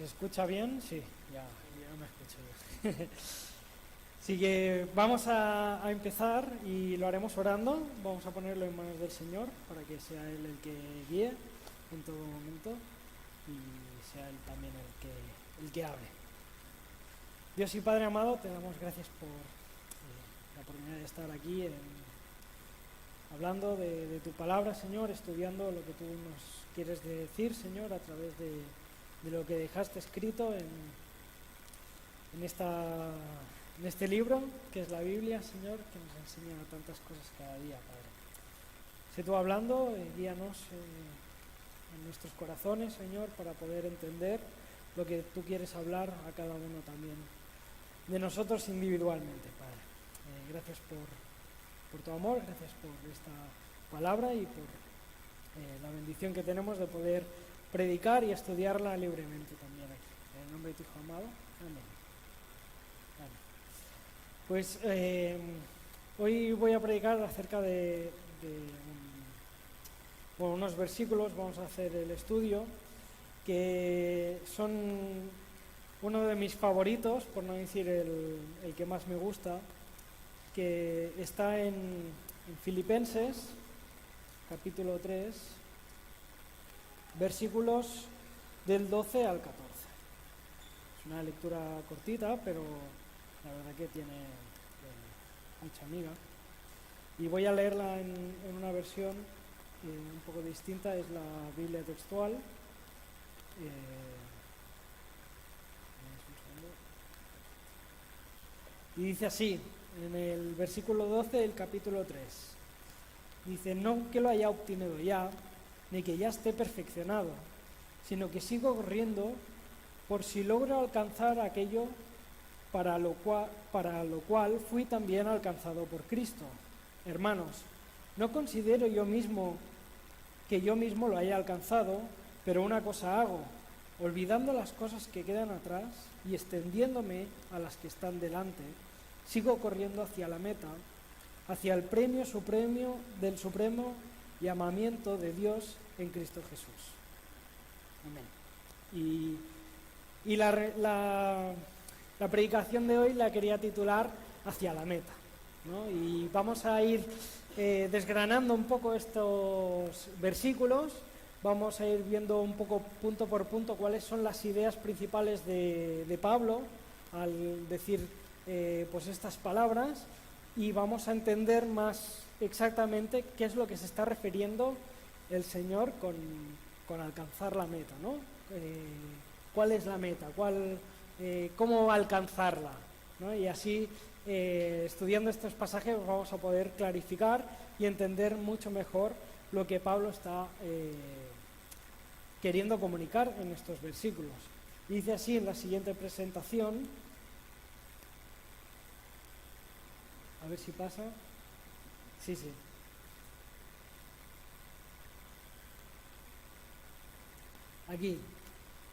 escucha bien? Sí, ya me escucho bien. Así que vamos a empezar y lo haremos orando. Vamos a ponerlo en manos del Señor para que sea Él el que guíe en todo momento y sea Él también el que hable. Dios y Padre amado, te damos gracias por la oportunidad de estar aquí hablando de tu palabra, Señor, estudiando lo que tú nos quieres decir, Señor, a través de lo que dejaste escrito en este libro, que es la Biblia, Señor, que nos enseña tantas cosas cada día, Padre. Sé tú hablando, guíanos en nuestros corazones, Señor, para poder entender lo que tú quieres hablar a cada uno también de nosotros individualmente, Padre. Gracias por tu amor, gracias por esta palabra y por la bendición que tenemos de poder predicar y estudiarla libremente también aquí. En el nombre de tu Hijo amado. Amén. Amén. Pues hoy voy a predicar acerca de unos versículos. Vamos a hacer el estudio, que son uno de mis favoritos, por no decir el que más me gusta, que está en Filipenses, capítulo 3, versículos del 12 al 14. Es una lectura cortita, pero la verdad que tiene mucha amiga. Y voy a leerla en una versión un poco distinta, es la Biblia textual. Y dice así, en el versículo 12 del capítulo 3. Dice: no que lo haya obtenido ya, ni que ya esté perfeccionado, sino que sigo corriendo por si logro alcanzar aquello para lo cual fui también alcanzado por Cristo. Hermanos, no considero que yo mismo lo haya alcanzado, pero una cosa hago, olvidando las cosas que quedan atrás y extendiéndome a las que están delante, sigo corriendo hacia la meta, hacia el premio supremo del supremo llamamiento de Dios en Cristo Jesús. Amén. Y la predicación de hoy la quería titular Hacia la meta, ¿no? Y vamos a ir desgranando un poco estos versículos. Vamos a ir viendo un poco punto por punto cuáles son las ideas principales de Pablo al decir pues estas palabras, y vamos a entender más exactamente qué es lo que se está refiriendo el Señor con alcanzar la meta, ¿no? ¿Cuál es la meta? ¿Cómo alcanzarla? ¿No? Y así, estudiando estos pasajes, vamos a poder clarificar y entender mucho mejor lo que Pablo está queriendo comunicar en estos versículos. Y dice así en la siguiente presentación, a ver si pasa. Sí. Aquí.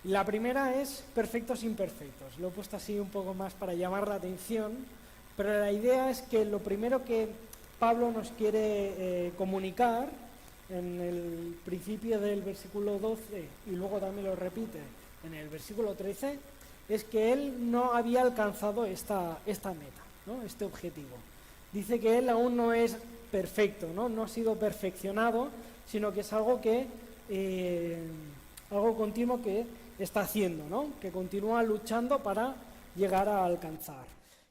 La primera es perfectos imperfectos. Lo he puesto así un poco más para llamar la atención, pero la idea es que lo primero que Pablo nos quiere comunicar en el principio del versículo 12 y luego también lo repite en el versículo 13, es que él no había alcanzado esta meta, ¿no? Este objetivo. Dice que él aún no es perfecto, no ha sido perfeccionado, sino que es algo continuo que está haciendo, ¿no? Que continúa luchando para llegar a alcanzar.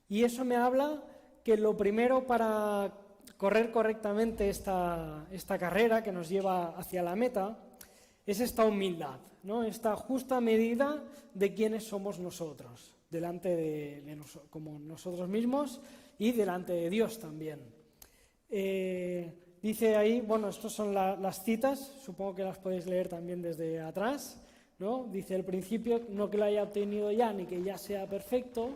Y eso me habla que lo primero para correr correctamente esta carrera que nos lleva hacia la meta es esta humildad, ¿no? Esta justa medida de quiénes somos nosotros, delante como nosotros mismos y delante de Dios también. Dice ahí, bueno, estas son las citas, supongo que las podéis leer también desde atrás, ¿no? Dice al principio, no que lo haya obtenido ya, ni que ya sea perfecto,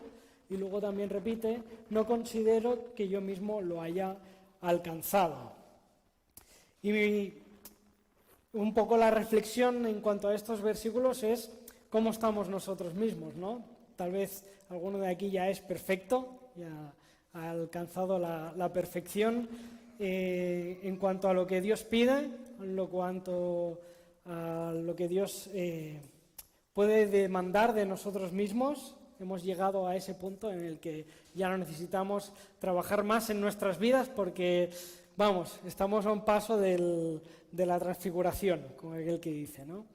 y luego también repite, no considero que yo mismo lo haya alcanzado. Y un poco la reflexión en cuanto a estos versículos es cómo estamos nosotros mismos, ¿no? Tal vez alguno de aquí ya es perfecto, ya ha alcanzado la perfección en cuanto a lo que Dios pide, en cuanto a lo que Dios puede demandar de nosotros mismos. Hemos llegado a ese punto en el que ya no necesitamos trabajar más en nuestras vidas porque, vamos, estamos a un paso de la transfiguración, como aquel que dice, ¿no?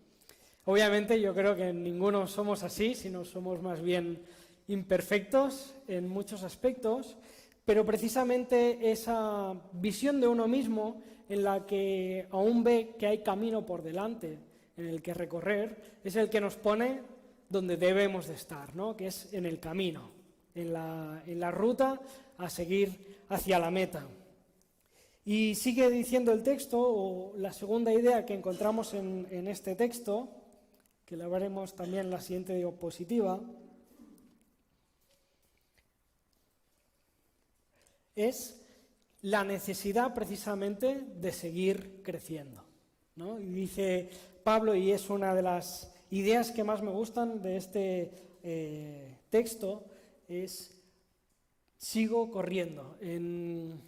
Obviamente yo creo que ninguno somos así, sino somos más bien imperfectos en muchos aspectos, pero precisamente esa visión de uno mismo en la que aún ve que hay camino por delante en el que recorrer, es el que nos pone donde debemos de estar, ¿no? Que es en el camino, en la ruta a seguir hacia la meta. Y sigue diciendo el texto, o la segunda idea que encontramos en este texto, que la veremos también en la siguiente diapositiva, es la necesidad precisamente de seguir creciendo, ¿no? Y dice Pablo, y es una de las ideas que más me gustan de este texto, es sigo corriendo. En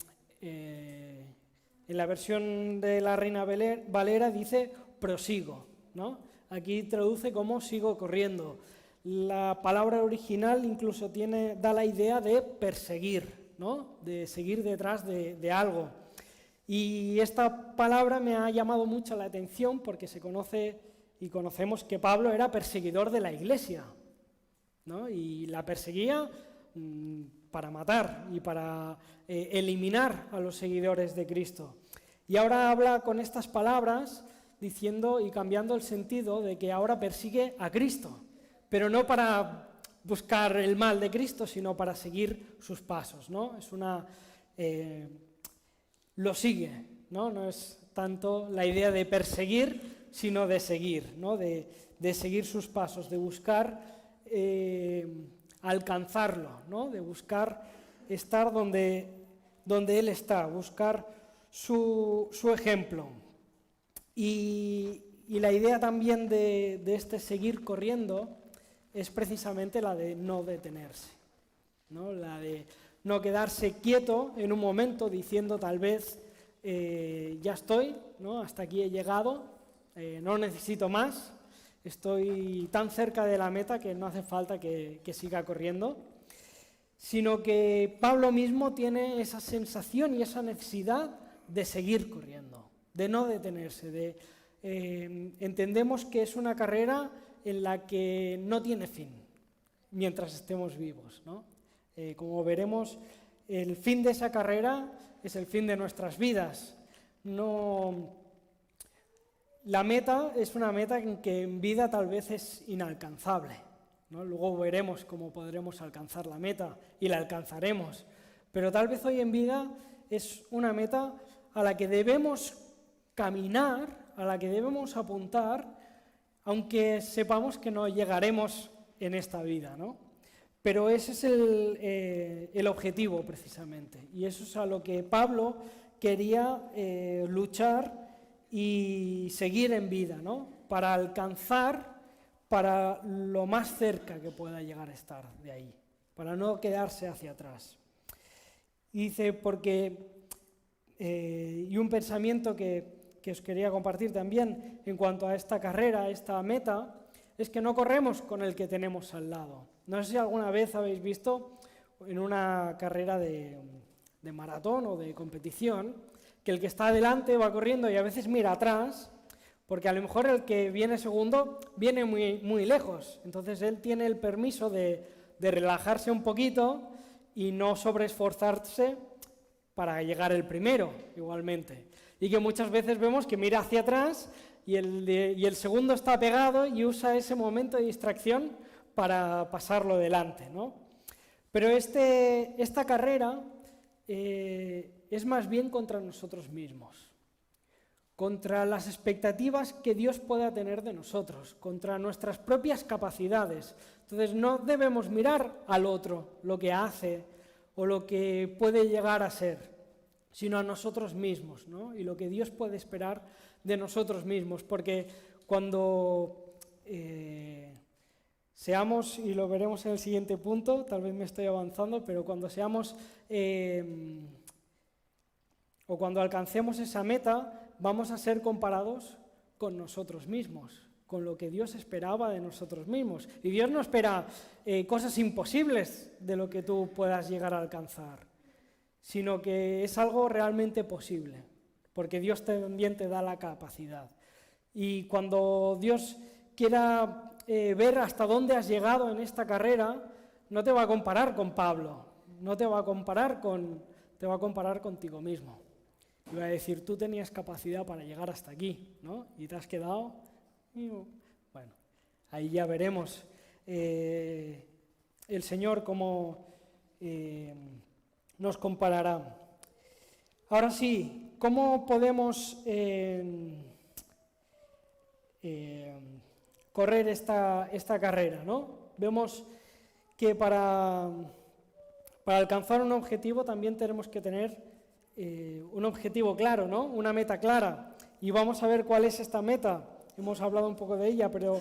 la versión de la Reina Valera dice prosigo, ¿no? Aquí traduce como sigo corriendo. La palabra original incluso da la idea de perseguir, ¿no? De seguir detrás de algo. Y esta palabra me ha llamado mucho la atención porque se conoce y conocemos que Pablo era perseguidor de la iglesia, ¿no? Y la perseguía para matar y para eliminar a los seguidores de Cristo. Y ahora habla con estas palabras diciendo y cambiando el sentido de que ahora persigue a Cristo, pero no para buscar el mal de Cristo, sino para seguir sus pasos, ¿no? Es lo sigue, ¿no? No es tanto la idea de perseguir, sino de seguir, ¿no? De seguir sus pasos, de buscar alcanzarlo, ¿no? De buscar estar donde Él está, buscar su ejemplo. Y la idea también de este seguir corriendo es precisamente la de no detenerse, ¿no? La de no quedarse quieto en un momento diciendo tal vez ya estoy, ¿no? Hasta aquí he llegado, no necesito más, estoy tan cerca de la meta que no hace falta que siga corriendo, sino que Pablo mismo tiene esa sensación y esa necesidad de seguir corriendo, de no detenerse, entendemos que es una carrera en la que no tiene fin mientras estemos vivos, ¿no? Como veremos, el fin de esa carrera es el fin de nuestras vidas. La meta es una meta que en vida tal vez es inalcanzable, ¿no? Luego veremos cómo podremos alcanzar la meta y la alcanzaremos, pero tal vez hoy en vida es una meta a la que debemos caminar, a la que debemos apuntar, aunque sepamos que no llegaremos en esta vida, ¿no? Pero ese es el objetivo precisamente, y eso es a lo que Pablo quería luchar y seguir en vida, ¿no? Para alcanzar, para lo más cerca que pueda llegar a estar de ahí, para no quedarse hacia atrás. Y dice, y un pensamiento que os quería compartir también en cuanto a esta carrera, a esta meta, es que no corremos con el que tenemos al lado. No sé si alguna vez habéis visto en una carrera de maratón o de competición que el que está adelante va corriendo y a veces mira atrás, porque a lo mejor el que viene segundo viene muy, muy lejos. Entonces él tiene el permiso de relajarse un poquito y no sobreesforzarse para llegar el primero, igualmente. Y que muchas veces vemos que mira hacia atrás y el segundo está pegado y usa ese momento de distracción para pasarlo delante, ¿no? Pero esta carrera es más bien contra nosotros mismos, contra las expectativas que Dios pueda tener de nosotros, contra nuestras propias capacidades. Entonces no debemos mirar al otro, lo que hace o lo que puede llegar a ser, sino a nosotros mismos, ¿no? Y lo que Dios puede esperar de nosotros mismos, porque cuando seamos, y lo veremos en el siguiente punto, tal vez me estoy avanzando, pero cuando seamos o cuando alcancemos esa meta, vamos a ser comparados con nosotros mismos. con lo que Dios esperaba de nosotros mismos. Y Dios no espera cosas imposibles de lo que tú puedas llegar a alcanzar, sino que es algo realmente posible, porque Dios también te da la capacidad. Y cuando Dios quiera ver hasta dónde has llegado en esta carrera, no te va a comparar con Pablo, no te va a comparar te va a comparar contigo mismo. Y va a decir, tú tenías capacidad para llegar hasta aquí, ¿no? Y te has quedado. Bueno, ahí ya veremos el Señor cómo nos comparará. Ahora sí, ¿cómo podemos correr esta carrera, ¿no? Vemos que para alcanzar un objetivo también tenemos que tener un objetivo claro, ¿no? Una meta clara. Y vamos a ver cuál es esta meta. Hemos hablado un poco de ella, pero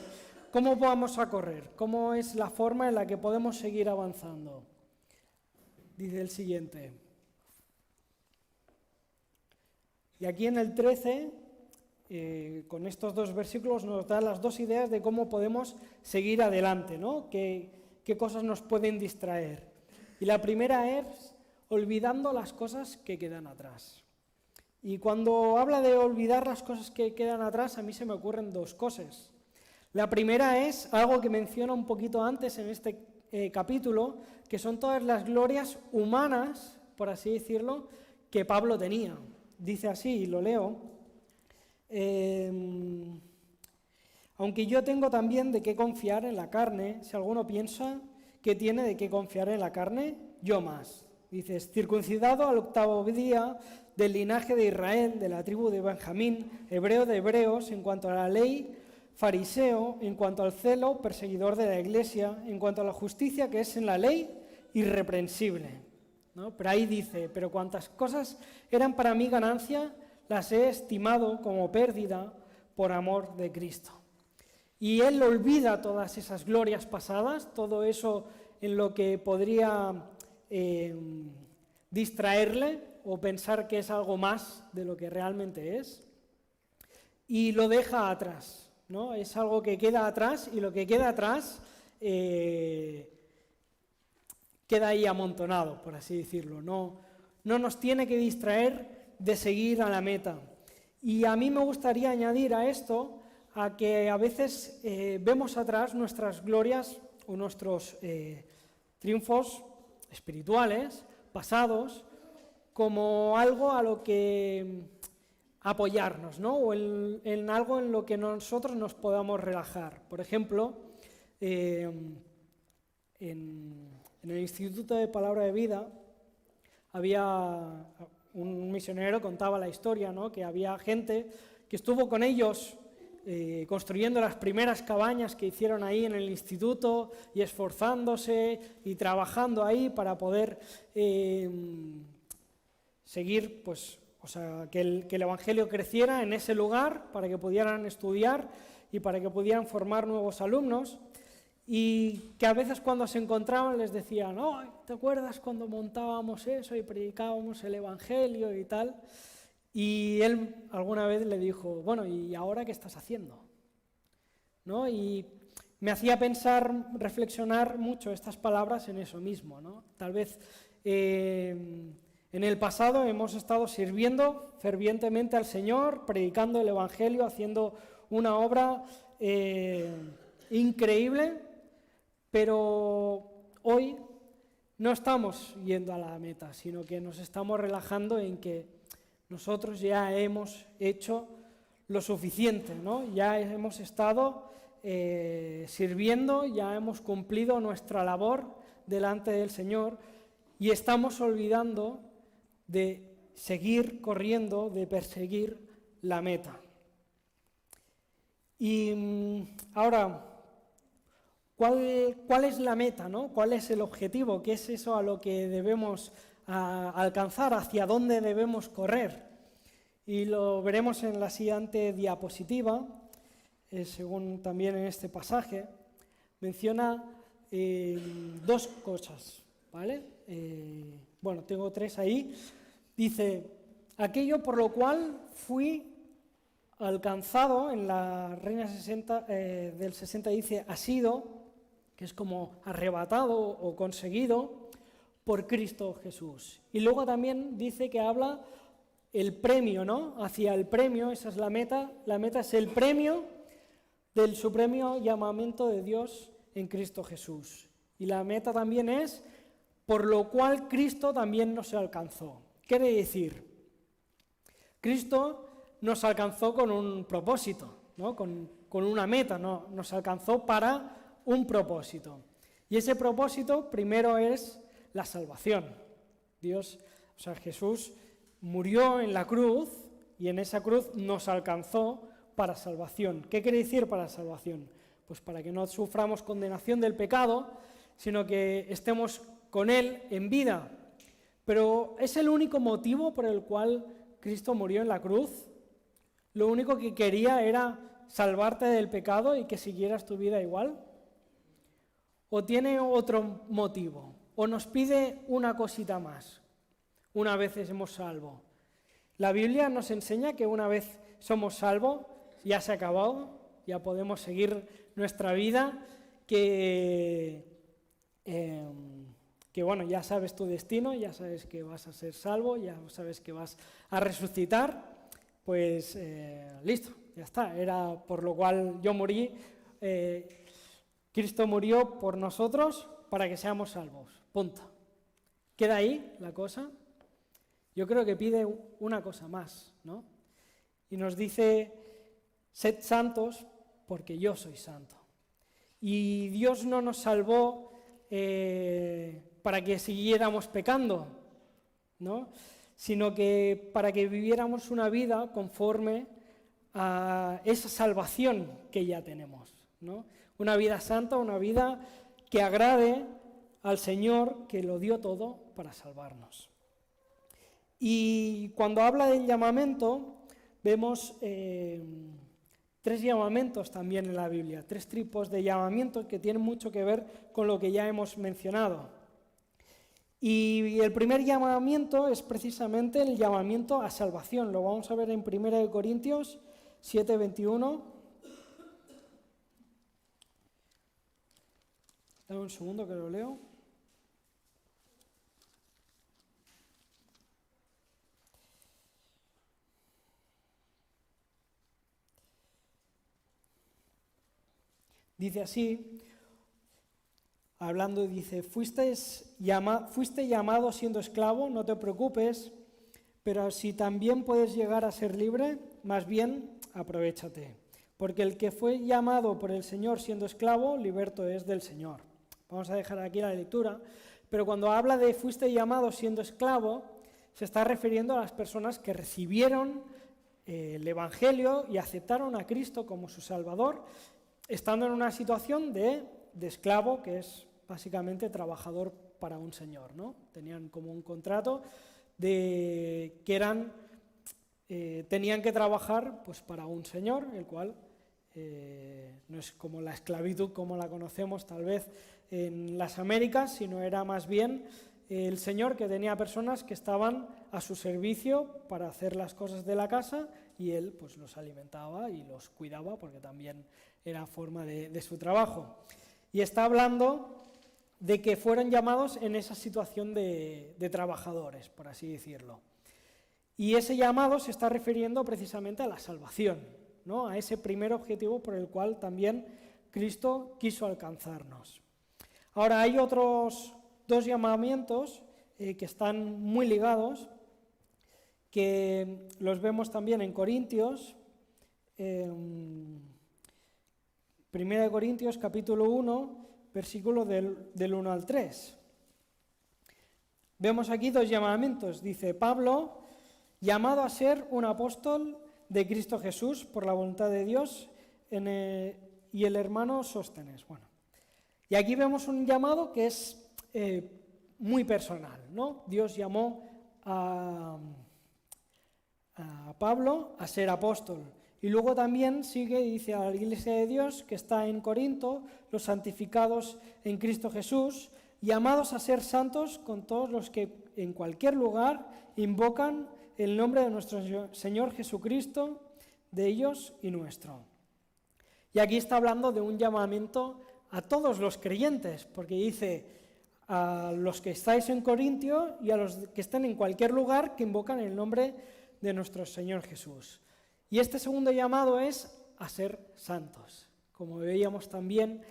¿cómo vamos a correr? ¿Cómo es la forma en la que podemos seguir avanzando? Dice el siguiente. Y aquí en el 13, con estos dos versículos nos da las dos ideas de cómo podemos seguir adelante, ¿no? ¿Qué cosas nos pueden distraer? Y la primera es olvidando las cosas que quedan atrás. Y cuando habla de olvidar las cosas que quedan atrás, a mí se me ocurren dos cosas. La primera es algo que menciona un poquito antes en este capítulo, que son todas las glorias humanas, por así decirlo, que Pablo tenía. Dice así, y lo leo, aunque yo tengo también de qué confiar en la carne, si alguno piensa que tiene de qué confiar en la carne, yo más. Dices, circuncidado al 8º día del linaje de Israel, de la tribu de Benjamín, hebreo de hebreos, en cuanto a la ley, fariseo, en cuanto al celo, perseguidor de la iglesia, en cuanto a la justicia que es en la ley, irreprensible, ¿no? Pero ahí dice, pero cuantas cosas eran para mí ganancia, las he estimado como pérdida por amor de Cristo. Y él olvida todas esas glorias pasadas, todo eso en lo que podría distraerle o pensar que es algo más de lo que realmente es, y lo deja atrás, ¿no? Es algo que queda atrás, y lo que queda atrás queda ahí amontonado, por así decirlo. No nos tiene que distraer de seguir a la meta. Y a mí me gustaría añadir a esto a que a veces vemos atrás nuestras glorias o nuestros triunfos espirituales, pasados, como algo a lo que apoyarnos, ¿no? O en algo en lo que nosotros nos podamos relajar. Por ejemplo, en el Instituto de Palabra de Vida había un misionero, contaba la historia, ¿no? Que había gente que estuvo con ellos construyendo las primeras cabañas que hicieron ahí en el instituto y esforzándose y trabajando ahí para poder seguir, pues, o sea, que el Evangelio creciera en ese lugar para que pudieran estudiar y para que pudieran formar nuevos alumnos, y que a veces cuando se encontraban les decían, oh, ¿te acuerdas cuando montábamos eso y predicábamos el Evangelio y tal? Y él alguna vez le dijo, bueno, ¿y ahora qué estás haciendo? ¿No? Y me hacía pensar, reflexionar mucho estas palabras en eso mismo, ¿no? Tal vez en el pasado hemos estado sirviendo fervientemente al Señor, predicando el Evangelio, haciendo una obra increíble, pero hoy no estamos yendo a la meta, sino que nos estamos relajando en que nosotros ya hemos hecho lo suficiente, ¿no? Ya hemos estado sirviendo, ya hemos cumplido nuestra labor delante del Señor, y estamos olvidando de seguir corriendo, de perseguir la meta. Y ahora, ¿cuál es la meta, ¿no? ¿Cuál es el objetivo? ¿Qué es eso a lo que debemos alcanzar? ¿Hacia dónde debemos correr? Y lo veremos en la siguiente diapositiva, según también en este pasaje. Menciona dos cosas, ¿vale? Bueno, tengo tres ahí. Dice, aquello por lo cual fui alcanzado, en la Reina 60, del 60 dice, ha sido, que es como arrebatado o conseguido por Cristo Jesús. Y luego también dice que habla el premio, ¿no? Hacia el premio, esa es la meta es el premio del supremo llamamiento de Dios en Cristo Jesús. Y la meta también es, por lo cual Cristo también nos alcanzó. Quiere decir, Cristo nos alcanzó con un propósito, ¿no? con una meta, ¿no? Nos alcanzó para un propósito. Y ese propósito primero es la salvación. Jesús murió en la cruz y en esa cruz nos alcanzó para salvación. ¿Qué quiere decir para salvación? Pues para que no suframos condenación del pecado, sino que estemos con Él en vida. Pero ¿es el único motivo por el cual Cristo murió en la cruz? Lo único que quería era salvarte del pecado y que siguieras tu vida igual. ¿O tiene otro motivo? ¿O nos pide una cosita más? Una vez hemos salvo. La Biblia nos enseña que una vez somos salvos, ya se ha acabado, ya podemos seguir nuestra vida, que bueno, ya sabes tu destino, ya sabes que vas a ser salvo, ya sabes que vas a resucitar, pues listo, ya está, era por lo cual yo morí, Cristo murió por nosotros para que seamos salvos, punto. ¿Queda ahí la cosa? Yo creo que pide una cosa más, ¿no? Y nos dice, sed santos porque yo soy santo. Y Dios no nos salvó para que siguiéramos pecando, ¿no? Sino que para que viviéramos una vida conforme a esa salvación que ya tenemos, ¿no? Una vida santa, una vida que agrade al Señor, que lo dio todo para salvarnos. Y cuando habla del llamamiento, vemos 3 llamamientos también en la Biblia, 3 tipos de llamamientos que tienen mucho que ver con lo que ya hemos mencionado. Y el primer llamamiento es precisamente el llamamiento a salvación. Lo vamos a ver en 1 Corintios 7:21. Dame un segundo que lo leo. Dice así, hablando, dice, fuiste llamado siendo esclavo, no te preocupes, pero si también puedes llegar a ser libre, más bien aprovéchate, porque el que fue llamado por el Señor siendo esclavo, liberto es del Señor. Vamos a dejar aquí la lectura, pero cuando habla de fuiste llamado siendo esclavo, se está refiriendo a las personas que recibieron el Evangelio y aceptaron a Cristo como su Salvador, estando en una situación de esclavo, que es básicamente trabajador para un señor, ¿no? Tenían como un contrato de que tenían que trabajar pues para un señor, el cual no es como la esclavitud como la conocemos tal vez en las Américas, sino era más bien el señor que tenía personas que estaban a su servicio para hacer las cosas de la casa y él pues los alimentaba y los cuidaba porque también era forma de su trabajo. Y está hablando de que fueron llamados en esa situación de trabajadores, por así decirlo. Y ese llamado se está refiriendo precisamente a la salvación, ¿no? A ese primer objetivo por el cual también Cristo quiso alcanzarnos. Ahora hay otros 2 llamamientos que están muy ligados, que los vemos también en Corintios, 1 Corintios capítulo 1, versículo del 1 al 3. Vemos aquí 2 llamamientos. Dice Pablo, llamado a ser un apóstol de Cristo Jesús por la voluntad de Dios, y el hermano Sóstenes. Bueno, y aquí vemos un llamado que es muy personal, ¿no? Dios llamó a Pablo a ser apóstol. Y luego también sigue y dice a la Iglesia de Dios que está en Corinto, los santificados en Cristo Jesús, llamados a ser santos con todos los que en cualquier lugar invocan el nombre de nuestro Señor Jesucristo, de ellos y nuestro. Y aquí está hablando de un llamamiento a todos los creyentes, porque dice a los que estáis en Corintio y a los que estén en cualquier lugar que invocan el nombre de nuestro Señor Jesús. Y este segundo llamado es a ser santos, como veíamos también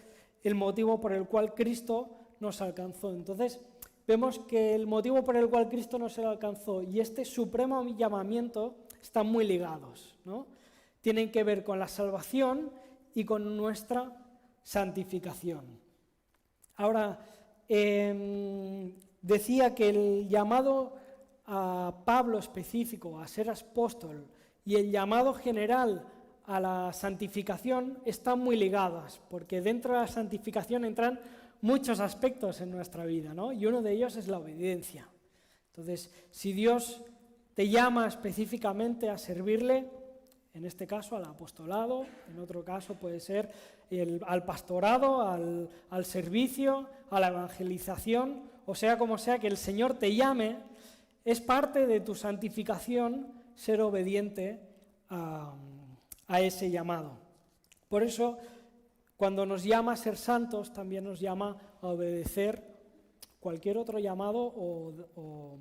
el motivo por el cual Cristo nos alcanzó. Entonces, vemos que el motivo por el cual Cristo nos alcanzó y este supremo llamamiento están muy ligados, ¿no? Tienen que ver con la salvación y con nuestra santificación. Ahora, decía que el llamado a Pablo específico a ser apóstol y el llamado general a la santificación están muy ligadas, porque dentro de la santificación entran muchos aspectos en nuestra vida, ¿no? Y uno de ellos es la obediencia. Entonces, si Dios te llama específicamente a servirle, en este caso al apostolado, en otro caso puede ser al pastorado, al servicio, a la evangelización, o sea como sea que el Señor te llame, es parte de tu santificación ser obediente a ese llamado. Por eso, cuando nos llama a ser santos, también nos llama a obedecer cualquier otro llamado o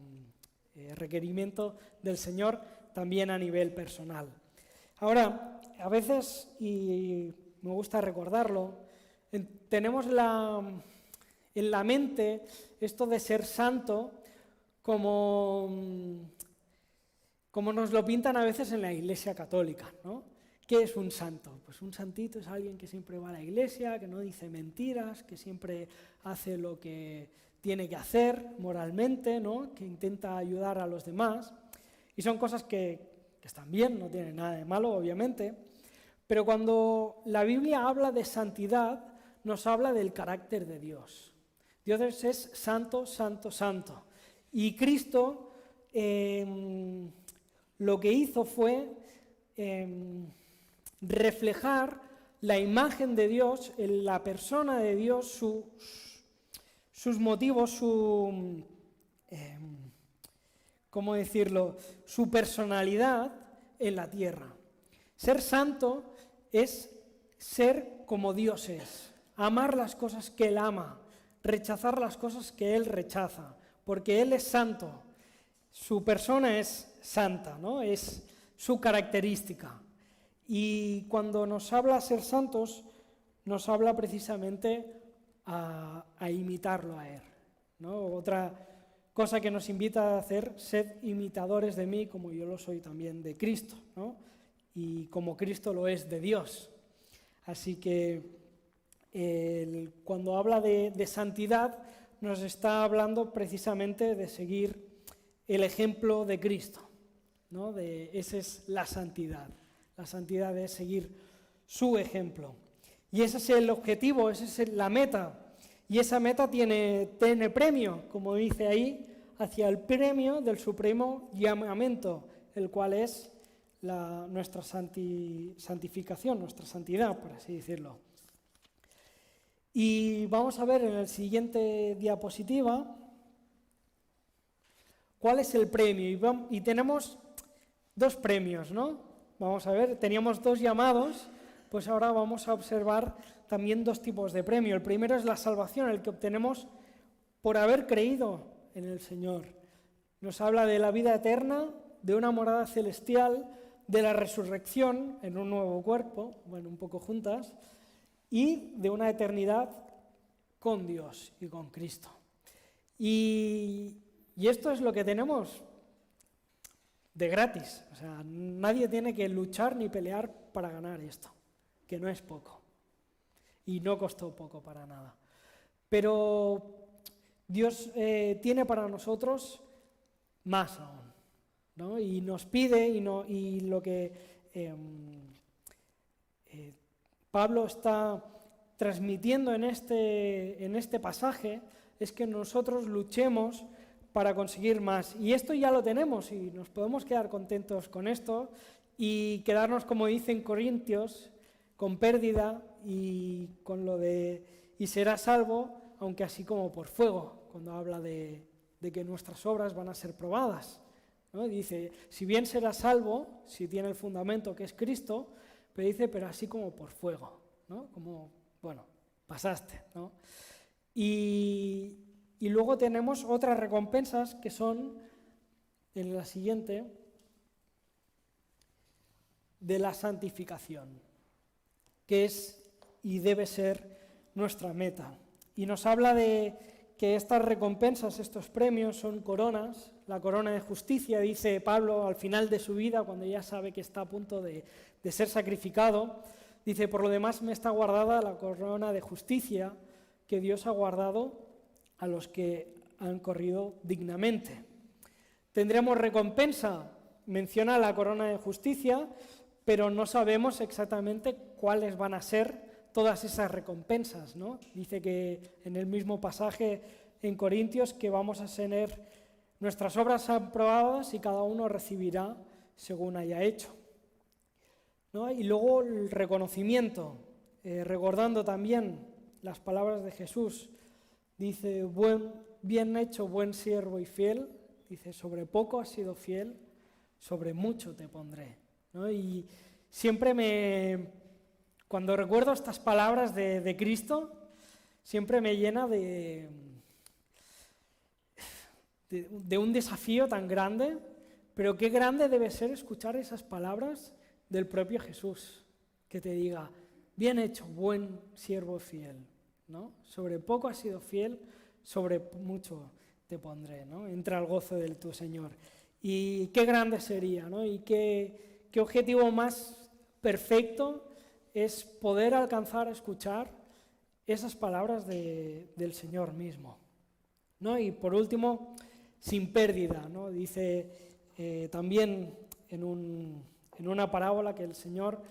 requerimiento del Señor, también a nivel personal. Ahora, a veces, y me gusta recordarlo, tenemos en la mente esto de ser santo como nos lo pintan a veces en la Iglesia Católica, ¿no? ¿Qué es un santo? Pues un santito es alguien que siempre va a la iglesia, que no dice mentiras, que siempre hace lo que tiene que hacer moralmente, ¿no? Que intenta ayudar a los demás. Y son cosas que están bien, no tienen nada de malo, obviamente. Pero cuando la Biblia habla de santidad, nos habla del carácter de Dios. Dios es santo, santo, santo. Y Cristo lo que hizo fue reflejar la imagen de Dios, en la persona de Dios, sus motivos, ¿cómo decirlo?, su personalidad en la tierra. Ser santo es ser como Dios es, amar las cosas que Él ama, rechazar las cosas que Él rechaza, porque Él es santo, su persona es santa, ¿no? Es su característica. Y cuando nos habla ser santos, nos habla precisamente a imitarlo a Él, ¿no? Otra cosa que nos invita a hacer, sed imitadores de mí como yo lo soy también de Cristo, ¿no? Y como Cristo lo es de Dios. Así que cuando habla de santidad, nos está hablando precisamente de seguir el ejemplo de Cristo, ¿no? Esa es la santidad. La santidad es seguir su ejemplo. Y ese es el objetivo, esa es la meta. Y esa meta tiene premio, como dice ahí, hacia el premio del supremo llamamiento, el cual es nuestra santificación, nuestra santidad, por así decirlo. Y vamos a ver en la siguiente diapositiva cuál es el premio. Y tenemos dos premios, ¿no? Vamos a ver, teníamos dos llamados, pues ahora vamos a observar también dos tipos de premio. El primero es la salvación, el que obtenemos por haber creído en el Señor. Nos habla de la vida eterna, de una morada celestial, de la resurrección en un nuevo cuerpo, bueno, un poco juntas, y de una eternidad con Dios y con Cristo. Y esto es lo que tenemos de gratis, o sea, nadie tiene que luchar ni pelear para ganar esto, que no es poco, y no costó poco para nada. Pero Dios tiene para nosotros más aún, ¿no? Y nos pide, y lo que Pablo está transmitiendo en este pasaje es que nosotros luchemos para conseguir más. Y esto ya lo tenemos y nos podemos quedar contentos con esto y quedarnos, como dicen Corintios, con pérdida y con lo de y será salvo, aunque así como por fuego, cuando habla de que nuestras obras van a ser probadas. ¿no? Dice, si bien será salvo, si tiene el fundamento que es Cristo, pero dice, pero así como por fuego, ¿no? Como, bueno, pasaste, ¿no? Y luego tenemos otras recompensas que son, en la siguiente, de la santificación, que es y debe ser nuestra meta. Y nos habla de que estas recompensas, estos premios son coronas, la corona de justicia, dice Pablo al final de su vida, cuando ya sabe que está a punto de ser sacrificado, dice, por lo demás me está guardada la corona de justicia que Dios ha guardado a los que han corrido dignamente. Tendremos recompensa, menciona la corona de justicia, pero no sabemos exactamente cuáles van a ser todas esas recompensas, ¿no? Dice que en el mismo pasaje en Corintios que vamos a tener nuestras obras aprobadas y cada uno recibirá según haya hecho, ¿no? Y luego el reconocimiento, recordando también las palabras de Jesús, dice, bien hecho, buen siervo y fiel, dice, sobre poco has sido fiel, sobre mucho te pondré, ¿no? Y siempre cuando recuerdo estas palabras de Cristo, siempre me llena de un desafío tan grande, pero qué grande debe ser escuchar esas palabras del propio Jesús, que te diga, bien hecho, buen siervo fiel, ¿no? Sobre poco has sido fiel, sobre mucho te pondré, ¿no? Entra al gozo de tu Señor. Y qué grande sería, ¿no? Y qué objetivo más perfecto es poder alcanzar a escuchar esas palabras del Señor mismo, ¿no? Y por último, sin pérdida, ¿no? Dice también en una parábola que el Señor,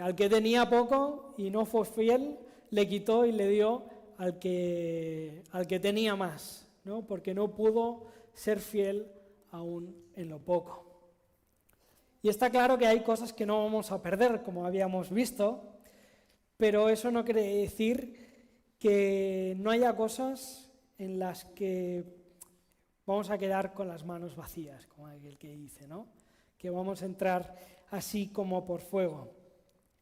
al que tenía poco y no fue fiel, le quitó y le dio al que tenía más, ¿no? Porque no pudo ser fiel aún en lo poco. Y está claro que hay cosas que no vamos a perder, como habíamos visto, pero eso no quiere decir que no haya cosas en las que vamos a quedar con las manos vacías, como aquel que dice, ¿no? Que vamos a entrar así como por fuego.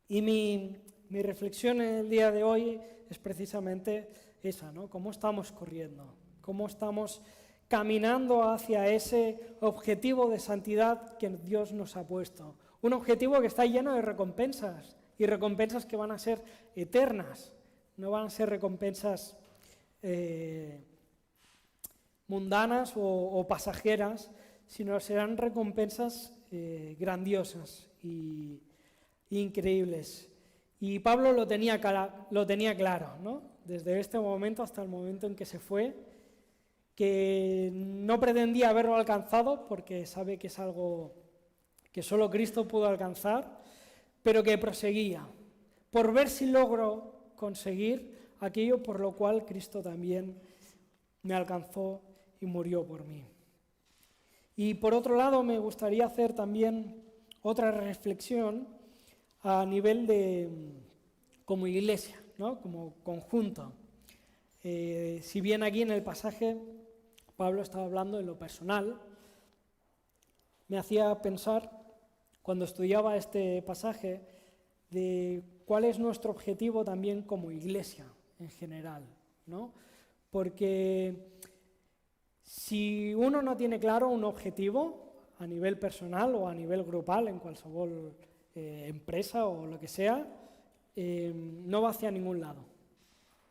Y mi reflexión en el día de hoy es precisamente esa, ¿no? ¿Cómo estamos corriendo? ¿Cómo estamos caminando hacia ese objetivo de santidad que Dios nos ha puesto? Un objetivo que está lleno de recompensas, y recompensas que van a ser eternas, no van a ser recompensas mundanas o pasajeras, sino serán recompensas grandiosas e increíbles. Y Pablo lo tenía claro, ¿no? Desde este momento hasta el momento en que se fue, que no pretendía haberlo alcanzado porque sabe que es algo que solo Cristo pudo alcanzar, pero que proseguía por ver si logro conseguir aquello por lo cual Cristo también me alcanzó y murió por mí. Y por otro lado me gustaría hacer también otra reflexión a nivel de como iglesia, ¿no? Como conjunto. Si bien aquí en el pasaje Pablo estaba hablando en lo personal, me hacía pensar, cuando estudiaba este pasaje, de cuál es nuestro objetivo también como iglesia en general, ¿no? Porque si uno no tiene claro un objetivo a nivel personal o a nivel grupal, en cualquier empresa o lo que sea, no va hacia ningún lado,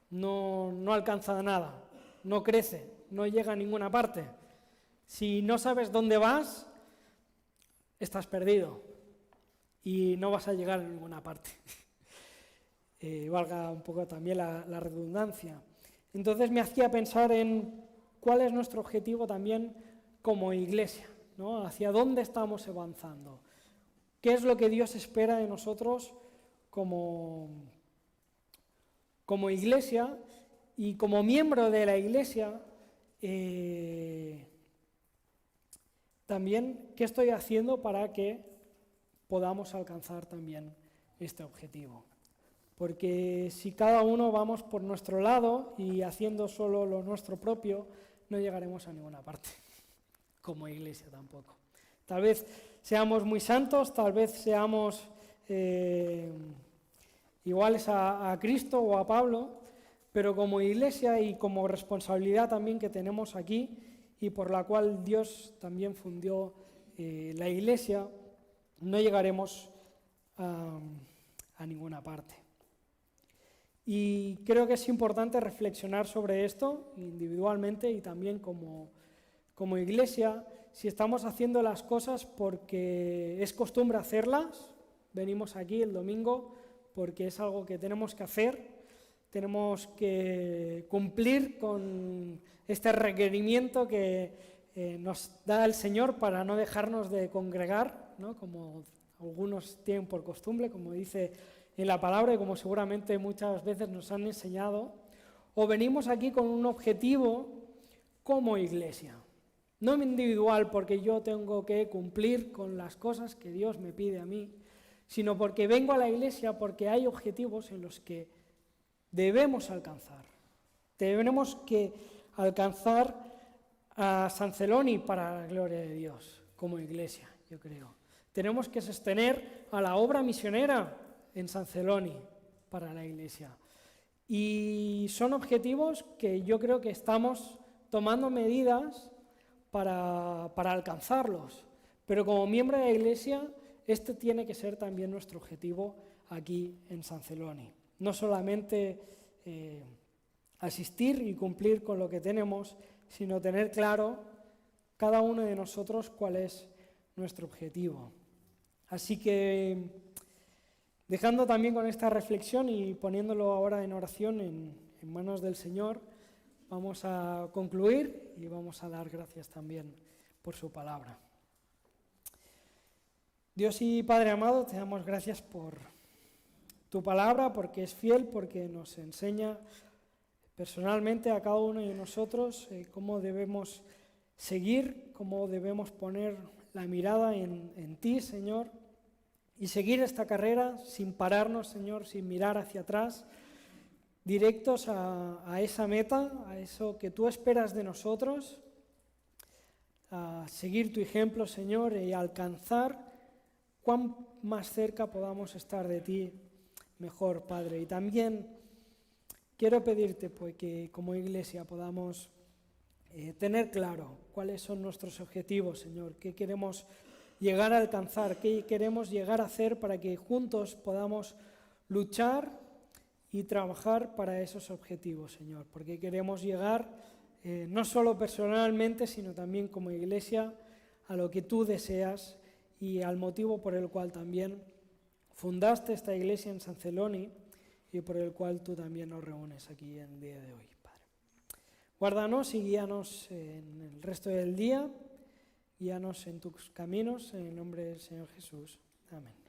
no alcanza nada, no crece, no llega a ninguna parte. Si no sabes dónde vas, estás perdido y no vas a llegar a ninguna parte. Valga un poco también la redundancia. Entonces me hacía pensar en cuál es nuestro objetivo también como iglesia, ¿no? Hacia dónde estamos avanzando. ¿Qué es lo que Dios espera de nosotros como iglesia y como miembro de la iglesia? También, ¿qué estoy haciendo para que podamos alcanzar también este objetivo? Porque si cada uno vamos por nuestro lado y haciendo solo lo nuestro propio, no llegaremos a ninguna parte. como iglesia tampoco. Tal vez seamos muy santos, tal vez seamos iguales a Cristo o a Pablo, pero como iglesia y como responsabilidad también que tenemos aquí y por la cual Dios también fundió la iglesia, no llegaremos a ninguna parte. Y creo que es importante reflexionar sobre esto individualmente y también como iglesia, si estamos haciendo las cosas porque es costumbre hacerlas, venimos aquí el domingo porque es algo que tenemos que hacer, tenemos que cumplir con este requerimiento que nos da el Señor para no dejarnos de congregar, ¿no? Como algunos tienen por costumbre, como dice en la palabra y como seguramente muchas veces nos han enseñado, o venimos aquí con un objetivo como iglesia, no individual porque yo tengo que cumplir con las cosas que Dios me pide a mí, sino porque vengo a la iglesia porque hay objetivos en los que debemos alcanzar. Tenemos que alcanzar a San Celoni para la gloria de Dios, como iglesia, yo creo. Tenemos que sostener a la obra misionera en San Celoni para la iglesia. Y son objetivos que yo creo que estamos tomando medidas para alcanzarlos. Pero como miembro de la iglesia, este tiene que ser también nuestro objetivo aquí en San Celoni. No solamente asistir y cumplir con lo que tenemos, sino tener claro cada uno de nosotros cuál es nuestro objetivo. Así que, dejando también con esta reflexión y poniéndolo ahora en oración en manos del Señor, vamos a concluir y vamos a dar gracias también por su palabra. Dios y Padre amado, te damos gracias por tu palabra, porque es fiel, porque nos enseña personalmente a cada uno de nosotros cómo debemos seguir, cómo debemos poner la mirada en ti, Señor, y seguir esta carrera sin pararnos, Señor, sin mirar hacia atrás, directos a esa meta, a eso que tú esperas de nosotros, a seguir tu ejemplo, Señor, y alcanzar cuán más cerca podamos estar de ti, mejor, Padre. Y también quiero pedirte pues, que como iglesia podamos tener claro cuáles son nuestros objetivos, Señor, qué queremos llegar a alcanzar, qué queremos llegar a hacer para que juntos podamos luchar y trabajar para esos objetivos, Señor, porque queremos llegar no solo personalmente, sino también como iglesia a lo que tú deseas y al motivo por el cual también fundaste esta iglesia en San Celoni y por el cual tú también nos reúnes aquí en el día de hoy, Padre. Guárdanos y guíanos en el resto del día, guíanos en tus caminos, en el nombre del Señor Jesús. Amén.